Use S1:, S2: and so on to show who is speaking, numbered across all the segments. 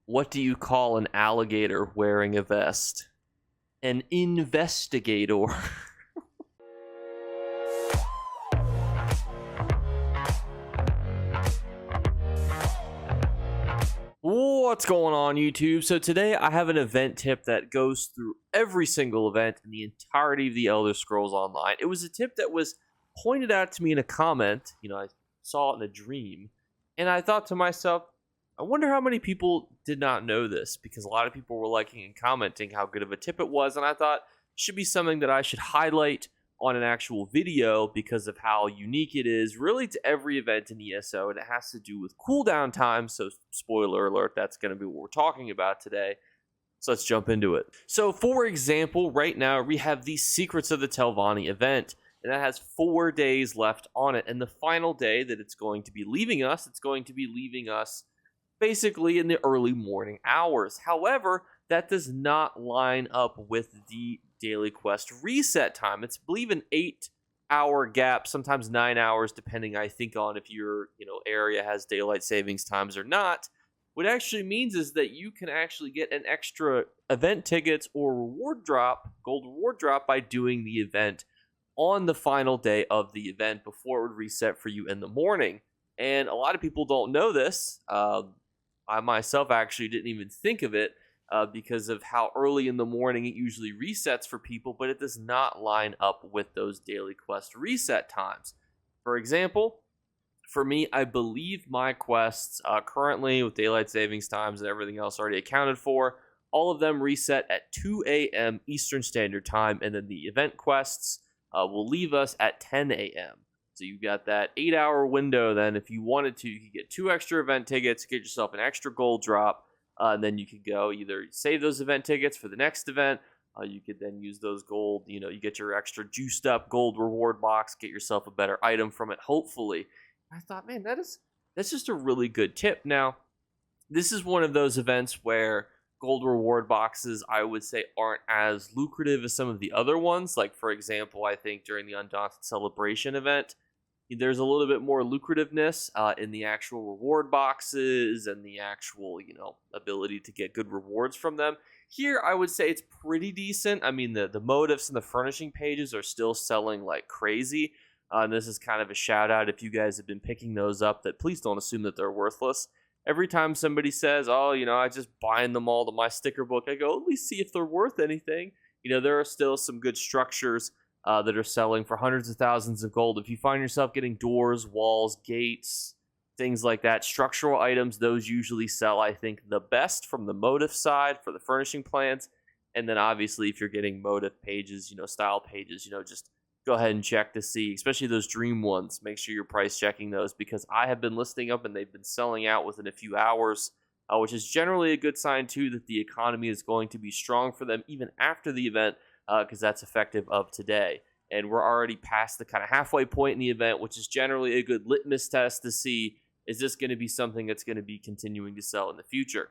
S1: What do you call an alligator wearing a vest? An investigator. What's going on, YouTube? So today I have an event tip that goes through every single event in the entirety of the Elder Scrolls Online. It was a tip that was pointed out to me in a comment. I saw it in a dream, and I thought to myself, I wonder how many people did not know this, because a lot of people were liking and commenting how good of a tip it was, and I thought it should be something that I should highlight on an actual video because of how unique it is really to every event in ESO, and it has to do with cooldown time. So spoiler alert, that's going to be what we're talking about today. So let's jump into it. So for example, right now we have the Secrets of the Telvanni event, and that has 4 days left on it, and the final day that it's going to be leaving us, basically in the early morning hours. However, that does not line up with the daily quest reset time. It's, I believe, an 8-hour gap, sometimes 9 hours, depending, I think, on if your area has daylight savings times or not. What it actually means is that you can actually get an extra event tickets or gold reward drop by doing the event on the final day of the event before it would reset for you in the morning. And a lot of people don't know this. I myself actually didn't even think of it because of how early in the morning it usually resets for people, but it does not line up with those daily quest reset times. For example, for me, I believe my quests currently with daylight savings times and everything else already accounted for, all of them reset at 2 a.m. Eastern Standard Time, and then the event quests will leave us at 10 a.m. So you've got that 8-hour window. Then if you wanted to, you could get 2 extra event tickets, get yourself an extra gold drop, and then you could go either save those event tickets for the next event. You could then use those gold, you get your extra juiced up gold reward box, get yourself a better item from it, hopefully. I thought, man, that's just a really good tip. Now, this is one of those events where gold reward boxes, I would say, aren't as lucrative as some of the other ones. Like, for example, I think during the Undaunted Celebration event, there's a little bit more lucrativeness in the actual reward boxes and the actual, ability to get good rewards from them. Here, I would say it's pretty decent. I mean, the motifs and the furnishing pages are still selling like crazy. And this is kind of a shout out if you guys have been picking those up, that please don't assume that they're worthless. Every time somebody says, oh, I just bind them all to my sticker book, I go, at least see if they're worth anything. There are still some good structures that are selling for hundreds of thousands of gold. If you find yourself getting doors, walls, gates, things like that, structural items, those usually sell, I think, the best from the motif side for the furnishing plans. And then obviously if you're getting motif pages, style pages, just go ahead and check to see, especially those dream ones. Make sure you're price checking those, because I have been listing up and they've been selling out within a few hours, which is generally a good sign too that the economy is going to be strong for them even after the event, because that's effective of today. And we're already past the kind of halfway point in the event, which is generally a good litmus test to see, is this going to be something that's going to be continuing to sell in the future.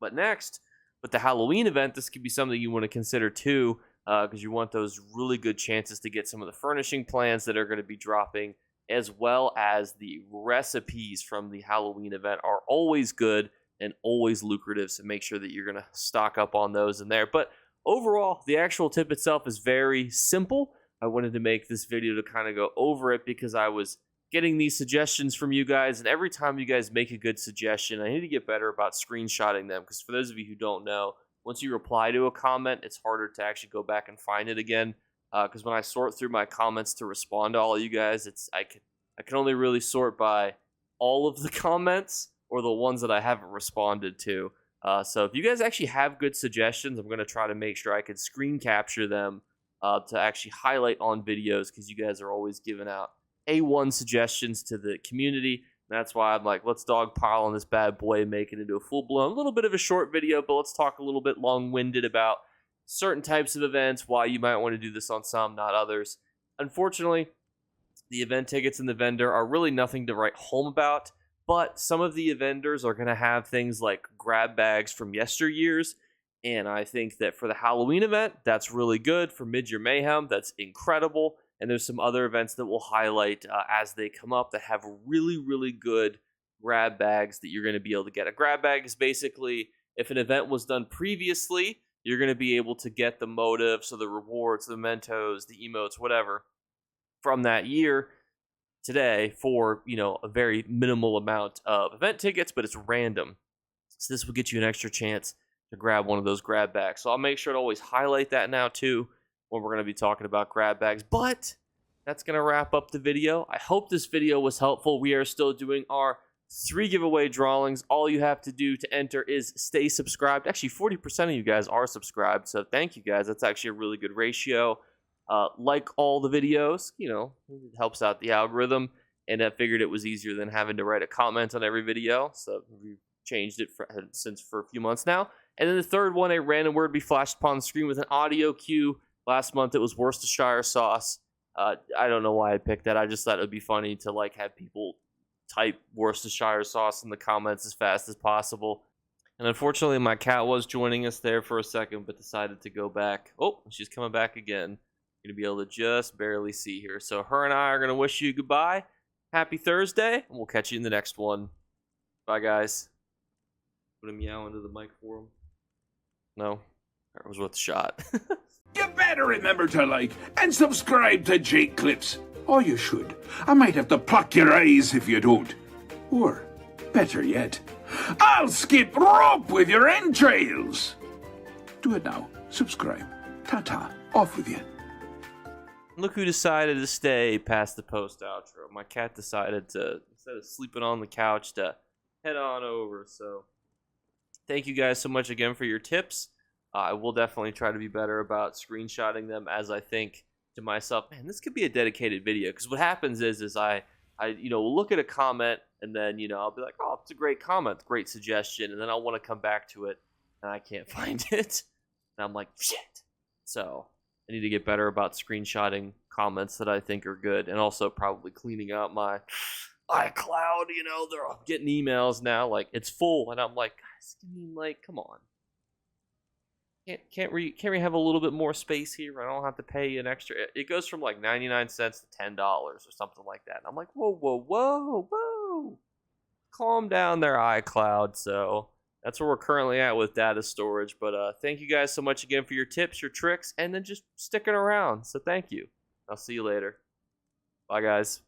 S1: But next, with the Halloween event, this could be something you want to consider too, because you want those really good chances to get some of the furnishing plans that are going to be dropping, as well as the recipes from the Halloween event are always good and always lucrative, so make sure that you're going to stock up on those in there. But overall, the actual tip itself is very simple. I wanted to make this video to kind of go over it because I was getting these suggestions from you guys, and every time you guys make a good suggestion, I need to get better about screenshotting them, because for those of you who don't know, once you reply to a comment, it's harder to actually go back and find it again, because when I sort through my comments to respond to all of you guys, I can only really sort by all of the comments or the ones that I haven't responded to. So if you guys actually have good suggestions, I'm going to try to make sure I can screen capture them to actually highlight on videos, because you guys are always giving out A1 suggestions to the community. And that's why I'm like, let's dogpile on this bad boy and make it into a full-blown, a little bit of a short video, but let's talk a little bit long-winded about certain types of events, why you might want to do this on some, not others. Unfortunately, the event tickets and the vendor are really nothing to write home about, but some of the vendors are going to have things like grab bags from yesteryears, and I think that for the Halloween event, that's really good. For Mid-Year Mayhem, that's incredible. And there's some other events that we'll highlight as they come up that have really, really good grab bags that you're going to be able to get. A grab bag is basically if an event was done previously, you're going to be able to get the motives, so the rewards, the mementos, the emotes, whatever, from that year today for, a very minimal amount of event tickets, but it's random. So this will get you an extra chance to grab one of those grab bags. So I'll make sure to always highlight that now too when we're going to be talking about grab bags. But that's going to wrap up the video. I hope this video was helpful. We are still doing our 3 giveaway drawings. All you have to do to enter is stay subscribed. Actually, 40% of you guys are subscribed, so thank you guys. That's actually a really good ratio. Like all the videos, it helps out the algorithm, and I figured it was easier than having to write a comment on every video, so we changed it for a few months now. And then the third one, a random word be flashed upon the screen with an audio cue. Last month it was Worcestershire sauce. I don't know why I picked that. I just thought it would be funny to have people type Worcestershire sauce in the comments as fast as possible. And unfortunately, my cat was joining us there for a second, but decided to go back. Oh, she's coming back again. You're going to be able to just barely see her. So her and I are going to wish you goodbye. Happy Thursday, and we'll catch you in the next one. Bye, guys. Put a meow into the mic for him. No? That was worth a shot.
S2: You better remember to like and subscribe to Jake Clips. Or you should. I might have to pluck your eyes if you don't. Or, better yet, I'll skip rope with your entrails. Do it now. Subscribe. Ta-ta. Off with you.
S1: Look who decided to stay past the post outro. My cat decided to, instead of sleeping on the couch, to head on over. So thank you guys so much again for your tips. I will definitely try to be better about screenshotting them as I think to myself, man, this could be a dedicated video. Because what happens is I look at a comment and then, I'll be like, oh, it's a great comment, great suggestion. And then I'll want to come back to it and I can't find it. And I'm like, shit. So I need to get better about screenshotting comments that I think are good, and also probably cleaning out my iCloud. They're all getting emails now, like it's full, and I'm like, guys, come on. Can't we have a little bit more space here? I don't have to pay an extra. It goes from like 99 cents to $10 or something like that. And I'm like, whoa. Calm down there, iCloud. So that's where we're currently at with data storage. But thank you guys so much again for your tips, your tricks, and then just sticking around. So thank you. I'll see you later. Bye, guys.